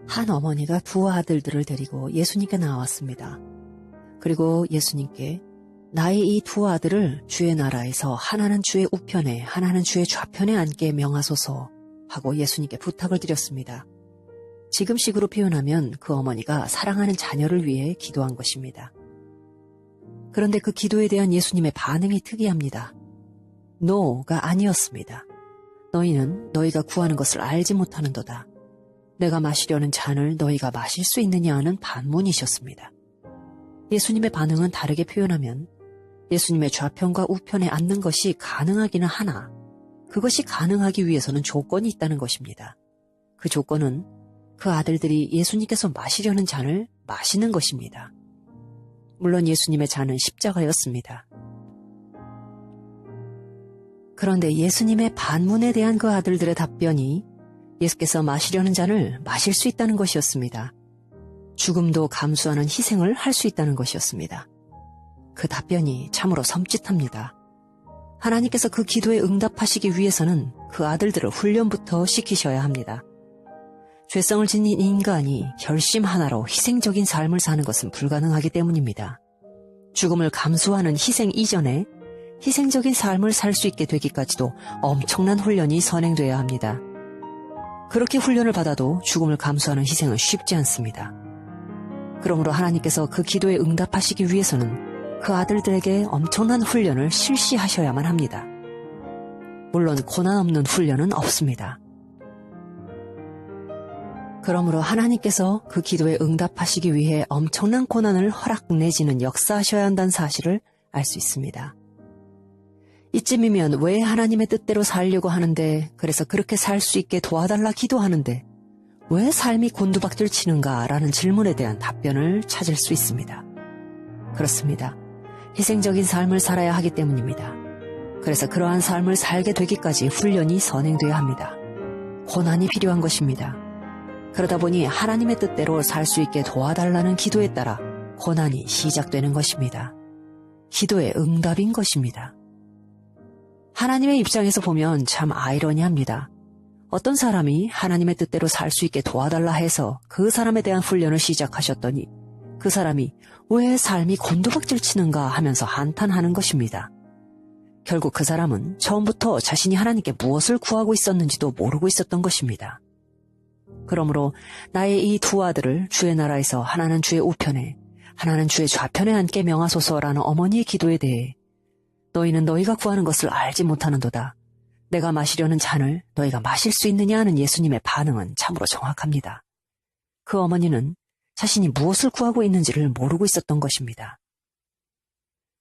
한 어머니가 두 아들들을 데리고 예수님께 나왔습니다. 그리고 예수님께 나의 이 두 아들을 주의 나라에서 하나는 주의 우편에 하나는 주의 좌편에 앉게 명하소서 하고 예수님께 부탁을 드렸습니다. 지금식으로 표현하면 그 어머니가 사랑하는 자녀를 위해 기도한 것입니다. 그런데 그 기도에 대한 예수님의 반응이 특이합니다. No가 아니었습니다. 너희는 너희가 구하는 것을 알지 못하는도다. 내가 마시려는 잔을 너희가 마실 수 있느냐 하는 반문이셨습니다. 예수님의 반응은 다르게 표현하면 예수님의 좌편과 우편에 앉는 것이 가능하기는 하나 그것이 가능하기 위해서는 조건이 있다는 것입니다. 그 조건은 그 아들들이 예수님께서 마시려는 잔을 마시는 것입니다. 물론 예수님의 잔은 십자가였습니다. 그런데 예수님의 반문에 대한 그 아들들의 답변이 예수께서 마시려는 잔을 마실 수 있다는 것이었습니다. 죽음도 감수하는 희생을 할 수 있다는 것이었습니다. 그 답변이 참으로 섬찟합니다. 하나님께서 그 기도에 응답하시기 위해서는 그 아들들을 훈련부터 시키셔야 합니다. 죄성을 지닌 인간이 결심 하나로 희생적인 삶을 사는 것은 불가능하기 때문입니다. 죽음을 감수하는 희생 이전에 희생적인 삶을 살 수 있게 되기까지도 엄청난 훈련이 선행돼야 합니다. 그렇게 훈련을 받아도 죽음을 감수하는 희생은 쉽지 않습니다. 그러므로 하나님께서 그 기도에 응답하시기 위해서는 그 아들들에게 엄청난 훈련을 실시하셔야만 합니다. 물론 고난 없는 훈련은 없습니다. 그러므로 하나님께서 그 기도에 응답하시기 위해 엄청난 고난을 허락 내지는 역사하셔야 한다는 사실을 알 수 있습니다. 이쯤이면 왜 하나님의 뜻대로 살려고 하는데 그래서 그렇게 살 수 있게 도와달라 기도하는데 왜 삶이 곤두박질 치는가라는 질문에 대한 답변을 찾을 수 있습니다. 그렇습니다. 희생적인 삶을 살아야 하기 때문입니다. 그래서 그러한 삶을 살게 되기까지 훈련이 선행돼야 합니다. 고난이 필요한 것입니다. 그러다 보니 하나님의 뜻대로 살 수 있게 도와달라는 기도에 따라 고난이 시작되는 것입니다. 기도의 응답인 것입니다. 하나님의 입장에서 보면 참 아이러니합니다. 어떤 사람이 하나님의 뜻대로 살 수 있게 도와달라 해서 그 사람에 대한 훈련을 시작하셨더니 그 사람이 왜 삶이 곤두박질 치는가 하면서 한탄하는 것입니다. 결국 그 사람은 처음부터 자신이 하나님께 무엇을 구하고 있었는지도 모르고 있었던 것입니다. 그러므로 나의 이 두 아들을 주의 나라에서 하나는 주의 우편에 하나는 주의 좌편에 앉게 명하소서라는 어머니의 기도에 대해 너희는 너희가 구하는 것을 알지 못하는도다. 내가 마시려는 잔을 너희가 마실 수 있느냐 하는 예수님의 반응은 참으로 정확합니다. 그 어머니는 자신이 무엇을 구하고 있는지를 모르고 있었던 것입니다.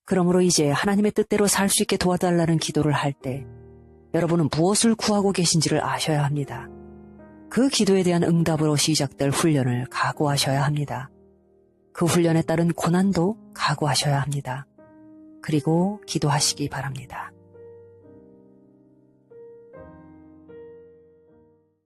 그러므로 이제 하나님의 뜻대로 살 수 있게 도와달라는 기도를 할 때 여러분은 무엇을 구하고 계신지를 아셔야 합니다. 그 기도에 대한 응답으로 시작될 훈련을 각오하셔야 합니다. 그 훈련에 따른 고난도 각오하셔야 합니다. 그리고 기도하시기 바랍니다.